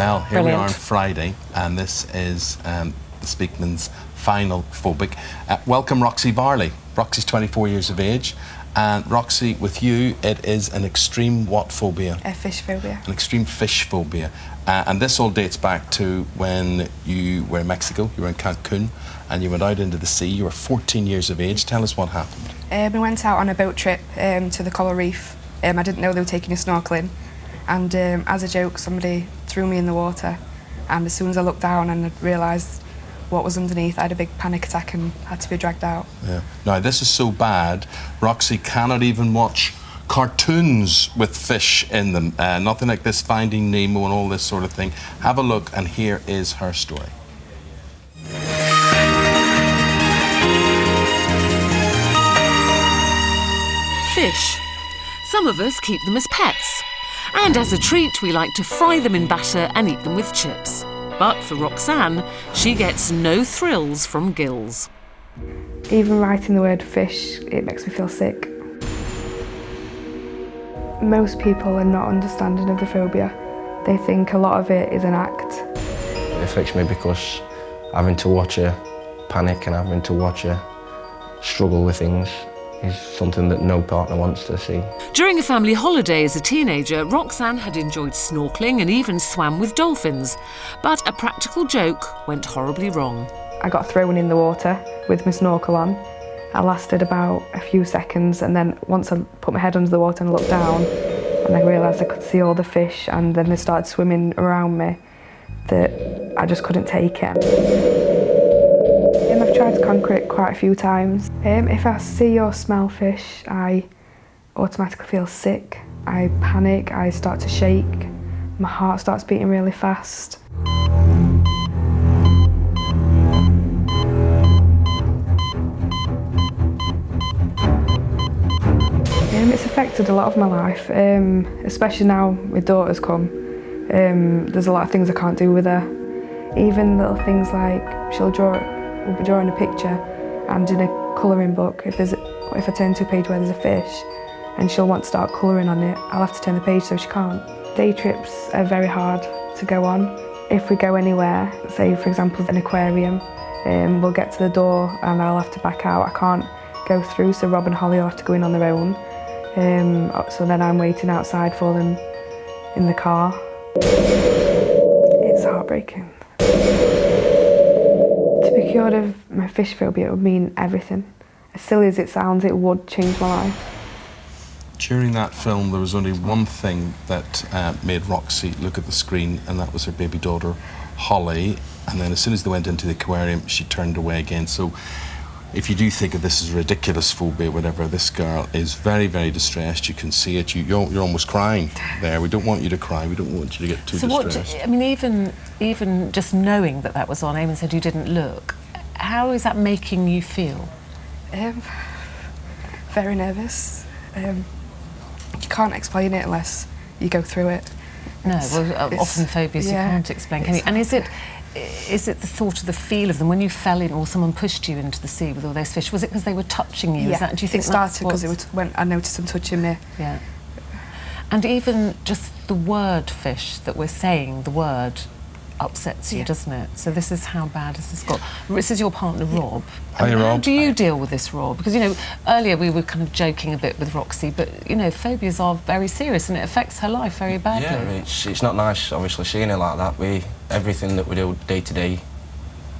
Well, here we are on Brilliant. Friday, and this is the Speakmans' final phobic. Welcome, Roxy Varley. Roxy's 24 years of age, and Roxy, with you, it is an extreme what phobia? A fish phobia. An extreme fish phobia. And this all dates back to when you were in Mexico, you were in Cancun, and you went out into the sea. You were 14 years of age. Tell us what happened. We went out on a boat trip to the Coral Reef. I didn't know they were taking us snorkelling, and as a joke, somebody threw me in the water, and as soon as I looked down and realised what was underneath, I had a big panic attack and had to be dragged out. Yeah. Now, this is so bad, Roxy cannot even watch cartoons with fish in them. Nothing like this Finding Nemo and all this sort of thing. Have a look, and here is her story. Fish. Some of us keep them as pets. And as a treat, we like to fry them in batter and eat them with chips. But for Roxanne, she gets no thrills from gills. Even writing the word fish, it makes me feel sick. Most people are not understanding of the phobia. They think a lot of it is an act. It affects me because having to watch her panic and having to watch her struggle with things is something that no partner wants to see. During a family holiday as a teenager, Roxanne had enjoyed snorkelling and even swam with dolphins. But a practical joke went horribly wrong. I got thrown in the water with my snorkel on. I lasted about a few seconds, and then once I put my head under the water and looked down, and I realised I could see all the fish, and then they started swimming around me, that I just couldn't take it. I've tried to conquer it quite a few times. If I see or smell fish, I automatically feel sick. I panic, I start to shake, my heart starts beating really fast. It's affected a lot of my life, especially now my daughter's come. There's a lot of things I can't do with her. Even little things like we'll be drawing a picture, and in a colouring book, if I turn to a page where there's a fish and she'll want to start colouring on it, I'll have to turn the page so she can't. Day trips are very hard to go on. If we go anywhere, say for example an aquarium, we'll get to the door and I'll have to back out. I can't go through, so Rob and Holly will have to go in on their own. So then I'm waiting outside for them in the car. It's heartbreaking. To be cured of my fish phobia, it would mean everything. As silly as it sounds, it would change my life. During that film, there was only one thing that made Roxy look at the screen, and that was her baby daughter, Holly. And then as soon as they went into the aquarium, she turned away again. So if you do think of this as ridiculous phobia, whatever, this girl is very, very distressed. You can see it. You're almost crying there. We don't want you to cry. We don't want you to get too distressed. I mean, even just knowing that was on, Eamon said you didn't look, how is that making you feel? Very nervous. You can't explain it unless you go through it. No, often phobias you can't explain, can you? And is it the thought of the feel of them when you fell in, or someone pushed you into the sea with all those fish? Was it because they were touching you? Yeah, Do you think it started because it was when I noticed them touching me. Yeah. And even just the word fish, that we're saying the word, upsets you, doesn't it? So this is how bad has this got. This is your partner, Rob. Hi, Rob. How do you deal with this, Rob? Because, earlier we were kind of joking a bit with Roxy, but, phobias are very serious and it affects her life very badly. Yeah, it's not nice, obviously, seeing her like that. Everything that we do day to day,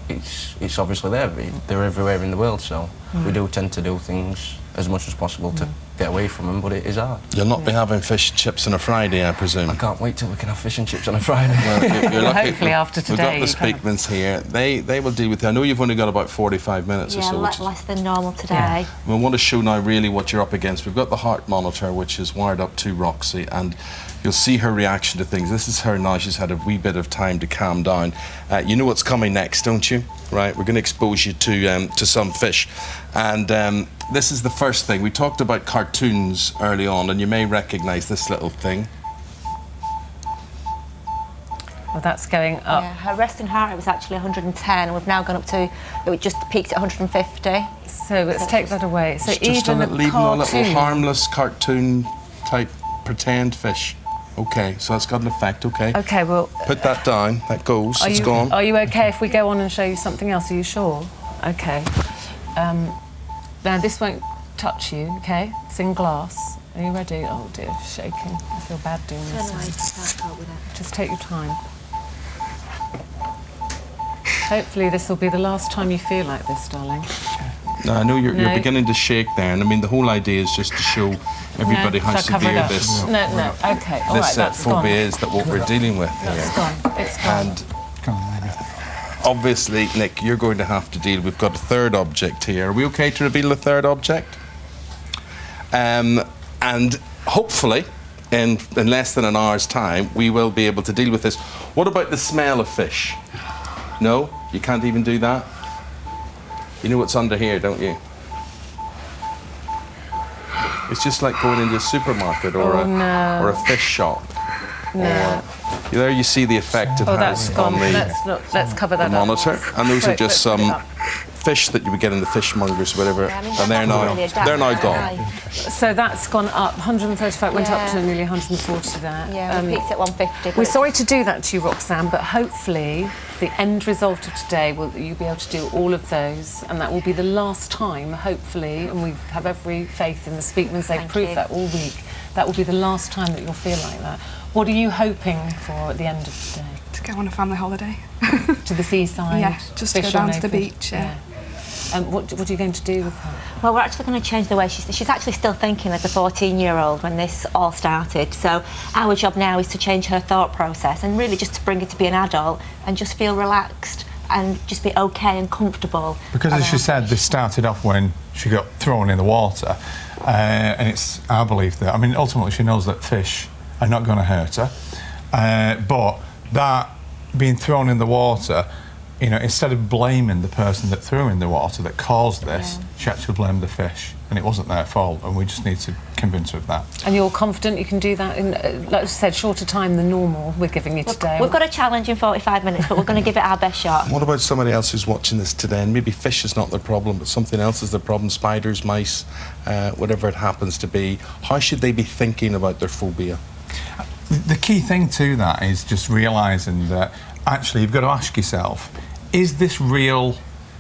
it's obviously there. They're everywhere in the world, so we do tend to do things as much as possible to get away from them, but it is hard. You'll not be having fish and chips on a Friday, I presume? I can't wait till we can have fish and chips on a Friday. Well, you're lucky. Hopefully after today. We've got the Speakmans here. They will deal with it. I know you've only got about 45 minutes or so. Less than normal today. Yeah. We want to show now really what you're up against. We've got the heart monitor, which is wired up to Roxy, and you'll see her reaction to things. This is her now. She's had a wee bit of time to calm down. You know what's coming next, don't you? Right, we're going to expose you to some fish. And this is the first thing. We talked about cartoons early on, and you may recognise this little thing. Well, that's going up. Yeah, her resting heart rate was actually 110, and we've now gone up to, it just peaked at 150. So let's take that away. So it's just even a little harmless cartoon type pretend fish. Okay, so that's got an effect, okay. Okay, well... Put that down, that goes, it's gone. Are you okay if we go on and show you something else? Are you sure? Okay. Now, this won't touch you, okay? It's in glass. Are you ready? Oh dear, shaking. I feel bad doing this. Just take your time. Hopefully this will be the last time you feel like this, darling. No, I know you're beginning to shake there, and I mean the whole idea is just to show everybody how severe this okay, all right, that's phobia gone. is, that what we're dealing with here. It's gone. It's gone. And obviously, Nick, you're going to have to deal. We've got a third object here. Are we okay to reveal the third object? And hopefully, in less than an hour's time, we will be able to deal with this. What about the smell of fish? No, you can't even do that. You know what's under here, don't you? It's just like going into a supermarket or a fish shop. No. There you see the effect it has on Let's cover that the up. monitor. And those are just some fish that you would get in the fishmongers, whatever, and they're now gone. So that's gone up, 135, went up to nearly 140 there. Yeah, we peaked at 150. We're sorry to do that to you, Roxanne, but hopefully the end result of today will you'll be able to do all of those, and that will be the last time, hopefully, and we have every faith in the Speakmans, they've proved that all week, that will be the last time that you'll feel like that. What are you hoping for at the end of today? To go on a family holiday. To the seaside? Yeah, just to go down to the beach, yeah. What are you going to do with her? Well, we're actually going to change the way she's actually still thinking as a 14-year-old when this all started. So our job now is to change her thought process and really just to bring her to be an adult and just feel relaxed and just be okay and comfortable. Because as she said, this started off when she got thrown in the water, and it's our belief that, I mean, ultimately she knows that fish are not going to hurt her, but that being thrown in the water, you know, instead of blaming the person that threw in the water that caused this, she actually blamed the fish, and it wasn't their fault, and we just need to convince her of that. And you're confident you can do that in, like I said, shorter time than normal we're giving you today? We've got a challenge in 45 minutes, but we're going to give it our best shot. What about somebody else who's watching this today, and maybe fish is not their problem, but something else is their problem, spiders, mice, whatever it happens to be. How should they be thinking about their phobia? The key thing to that is just realising that actually you've got to ask yourself, is this real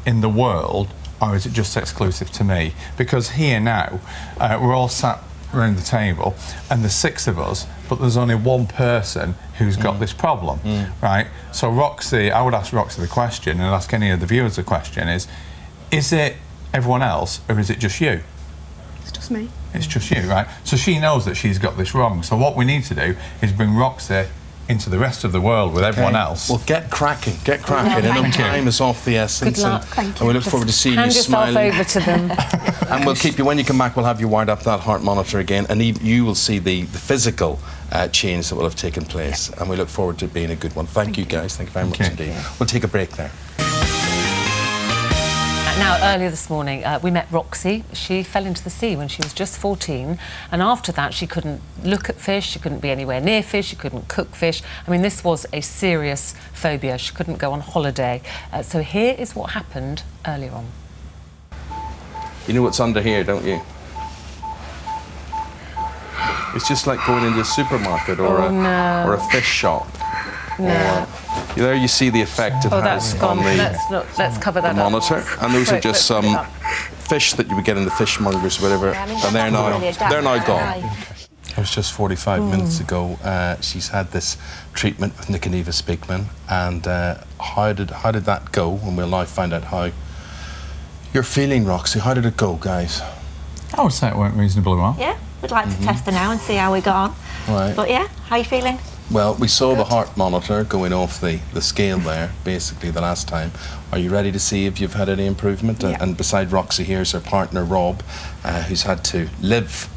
in the world, or is it just exclusive to me? Because here now, we're all sat around the table, and there's 6 of us, but there's only one person who's got this problem, right? So Roxy, I would ask Roxy the question, and ask any of the viewers the question, is it everyone else, or is it just you? It's just me. It's just you, right? So she knows that she's got this wrong. So what we need to do is bring Roxy into the rest of the world with everyone else. Well, get cracking. Enough time is off the essence. Good luck. And we look forward to seeing you smiling. Hand yourself over to them. And we'll keep you, when you come back, we'll have you wired up that heart monitor again, and you will see the physical change that will have taken place. And we look forward to it being a good one. Thank you, guys. Thank you very much indeed. We'll take a break there. Now, earlier this morning, we met Roxy. She fell into the sea when she was just 14, and after that she couldn't look at fish, she couldn't be anywhere near fish, she couldn't cook fish. I mean, this was a serious phobia. She couldn't go on holiday. So here is what happened earlier on. You know what's under here, don't you? It's just like going into a supermarket or a fish shop. No. There you see the effect it has on let's cover that the monitor. up. And those are just some fish that you would get in the fishmongers, whatever, and they're now gone. It was just 45 minutes ago. She's had this treatment with Nik Eva Speakman, and how did that go? And we'll now find out how you're feeling, Roxy. How did it go, guys? I would say it went reasonably well. Yeah, we'd like to test her now and see how we got on. Right. But yeah, how are you feeling? Well, we saw the heart monitor going off the scale there, basically, the last time. Are you ready to see if you've had any improvement? Yeah. And beside Roxy, here's her partner, Rob, who's had to live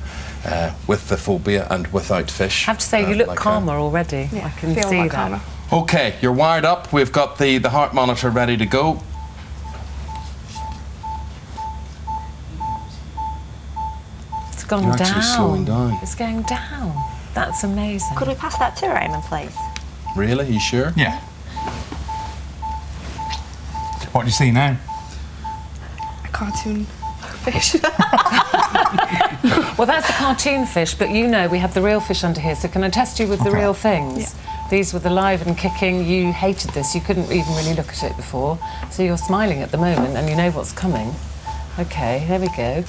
with the phobia and without fish. I have to say, you look like calmer already. Yeah, I can feel see a lot that. calmer. OK, you're wired up. We've got the heart monitor ready to go. It's gone You're down. actually slowing down. It's going down. That's amazing. Could we pass that to her, Eamon, please? Really? You sure? Yeah. What do you see now? A cartoon fish. Well, that's a cartoon fish, but you know we have the real fish under here, so can I test you with the real things? Yeah. These were the live and kicking. You hated this. You couldn't even really look at it before. So you're smiling at the moment and you know what's coming. OK, there we go.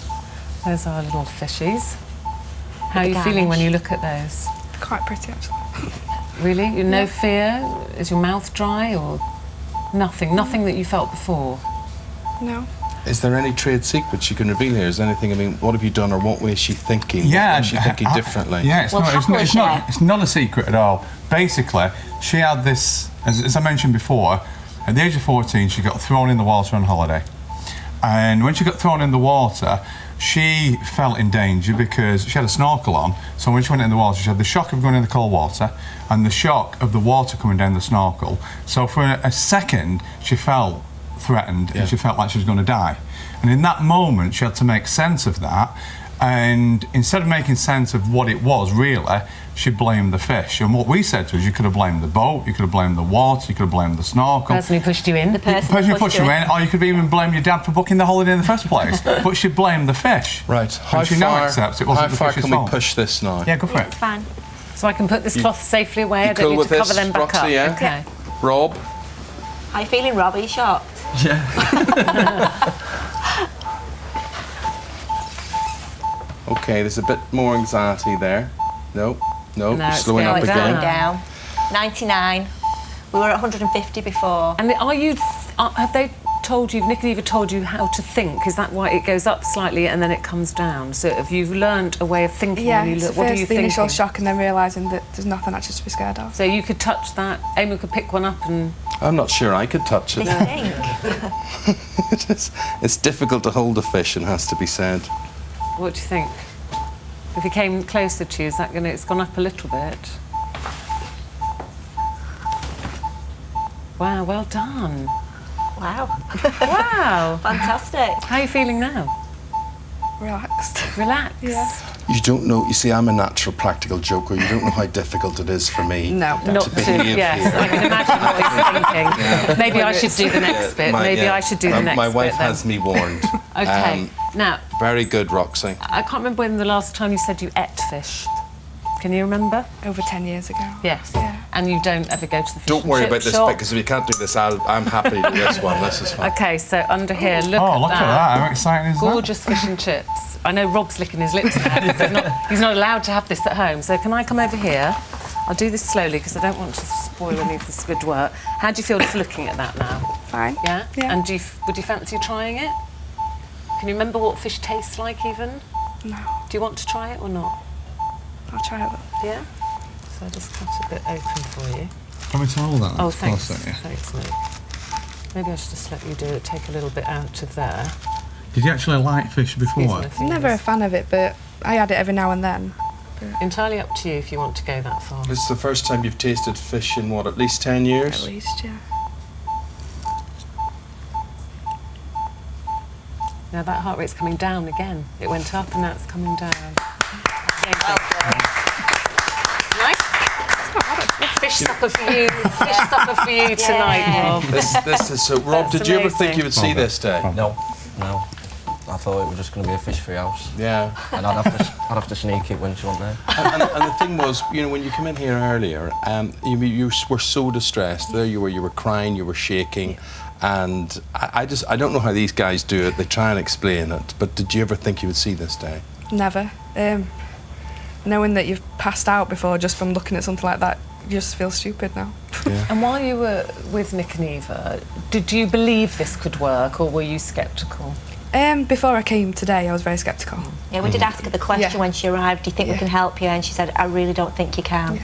There's our little fishies. How are you feeling when you look at those? Quite pretty, actually. Really? No fear? Is your mouth dry or nothing? Nothing that you felt before? No. Is there any trade secrets you can reveal here? Is there anything, I mean, what have you done or what way is she thinking? Yeah. What is she thinking differently? Yeah, Well, it's not a secret at all. Basically, she had this, as I mentioned before, at the age of 14, she got thrown in the water on holiday. And when she got thrown in the water, she felt in danger because she had a snorkel on. So when she went in the water, she had the shock of going in the cold water and the shock of the water coming down the snorkel. So for a second, she felt threatened and she felt like she was going to die. And in that moment, she had to make sense of that. And instead of making sense of what it was, really, she blamed the fish. And what we said to her is you could have blamed the boat, you could have blamed the water, you could have blamed the snorkel. The person who pushed you in. The person who pushed you in, or you could even blame your dad for booking the holiday in the first place. But she blamed the fish. Right. And she now accepts it wasn't the How far fish's can we fault. push this now? Yeah, go for it. It's fine. So I can put this cloth safely away. I don't cool need with to cover this, them back Roxy, up. yeah? Okay. Rob? How are you feeling, Rob? Are you shocked? OK, there's a bit more anxiety there. No, No, you're it's slowing up going again. Down. 99. We were at 150 before. And are you? Have they told you? Nik Eva told you how to think? Is that why it goes up slightly and then it comes down? So have you learned a way of thinking? Yeah, when you it's look, what are first you the initial thinking? shock and then realising that there's nothing actually to be scared of. So you could touch that. Amy could pick one up and. I'm not sure I could touch it. Think. It's difficult to hold a fish, and has to be said. What do you think? If he came closer to you, is that going to? It's gone up a little bit. Wow, well done. Wow. Wow. Fantastic. How are you feeling now? Relaxed. Relaxed. Yeah. You don't know, you see, I'm a natural practical joker. You don't know how difficult it is for me No. Not to to, behave yes, here. I can imagine what he's thinking. Maybe I should do the next bit. Maybe I should do the next bit. My wife then. has me warned. Okay, now, Very good, Roxy. I can't remember when the last time you said you ate fish. Can you remember? Over 10 years ago. Yes. Yeah. And you don't ever go to the fish Don't and worry chip about this shop? bit, because if you can't do this, I'm happy to do this one. This is fine. Okay, so under here, look Oh, at look that. at that. How exciting is that? Gorgeous fish and chips. I know Rob's licking his lips now because he's not allowed to have this at home. So can I come over here? I'll do this slowly because I don't want to spoil any of this good work. How do you feel just looking at that now? Fine. Yeah? Yeah. And would you fancy trying it? Can you remember what fish tastes like even? No. Do you want to try it or not? I'll try it. Yeah? So I'll just cut a bit open for you. Can we tell that? Oh, thanks. Closer, yeah. Thanks, Nik. Maybe I should just let you do it, take a little bit out of there. Did you actually like fish before? Excuse my fingers. Never a fan of it, but I had it every now and then. Entirely up to you if you want to go that far. This is the first time you've tasted fish in, what, at least 10 years? At least, yeah. Now that heart rate's coming down again. It went up and now it's coming down. Nice. Fish supper for you. Fish supper for you tonight, Rob. This is so. Rob, That's did you ever amazing. think you would see Okay. this day? No. I thought it was just going to be a fish-free house, Yeah. and I'd have to sneak it when she wasn't there. and the thing was, you know, when you come in here earlier, you were so distressed. There you were crying, you were shaking, and I don't know how these guys do it. They try and explain it, but did you ever think you would see this day? Never. Knowing that you've passed out before just from looking at something like that, you just feel stupid now. Yeah. And while you were with Nik and Eva, did you believe this could work or were you sceptical? Before I came today, I was very sceptical. Yeah, we did ask her the question Yeah. when she arrived, do you think we can help you? And she said, I really don't think you can.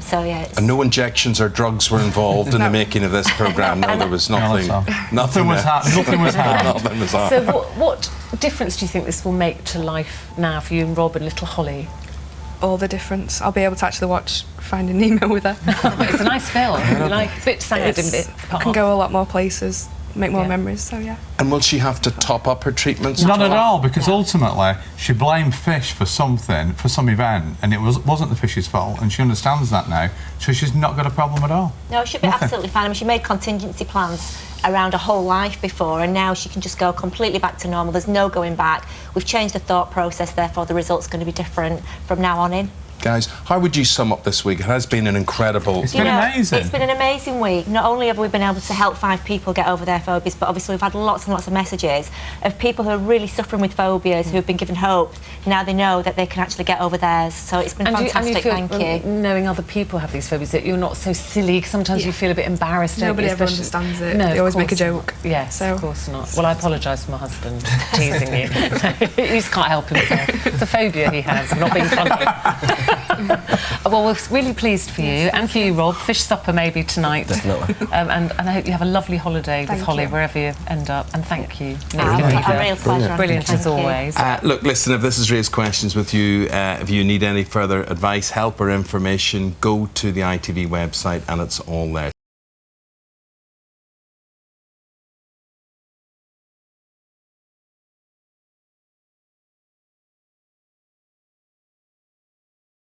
So, yeah, it's... And no injections or drugs were involved in the making of this programme. No, there was nothing. Nothing was happening. Nothing was happening. Nothing was So happening. what difference do you think this will make to life now for you and Rob and little Holly? All the difference. I'll be able to actually watch Finding Nemo with her. It's a nice film. It's a bit sad and a bit I can go a lot more places make more Yeah. memories. So yeah. And will she have to top up her treatments? Not at all, because ultimately she blamed fish for something, for some event, and it wasn't the fish's fault, and she understands that now, so she's not got a problem at all. No, she'll be Nothing. absolutely fine. I mean, she made contingency plans around her whole life before, and now she can just go completely back to normal. There's no going back. We've changed the thought process, therefore the result's going to be different from now on in. Guys, how would you sum up this week? It has been an incredible... It's been amazing. It's been an amazing week. Not only have we been able to help 5 people get over their phobias, but obviously we've had lots and lots of messages of people who are really suffering with phobias, who have been given hope. Now they know that they can actually get over theirs. So it's been fantastic, and you feel, thank you. knowing other people have these phobias, that you're not so silly. Sometimes you feel a bit embarrassed. Nobody don't you, ever especially- understands it. No, They of always make a course joke. not. Yes, So- of course not. Well, I apologise for my husband teasing you. He just can't help himself. It's a phobia he has of not being funny. Well, we're really pleased for you and for you, Rob. Fish supper maybe tonight. Definitely. And I hope you have a lovely holiday with Thank Holly you. wherever you end up. And thank you, Nik A and Eva. real pleasure. Brilliant Thank as you. always. Look, listen, if this has raised questions with you, if you need any further advice, help or information, go to the ITV website and it's all there.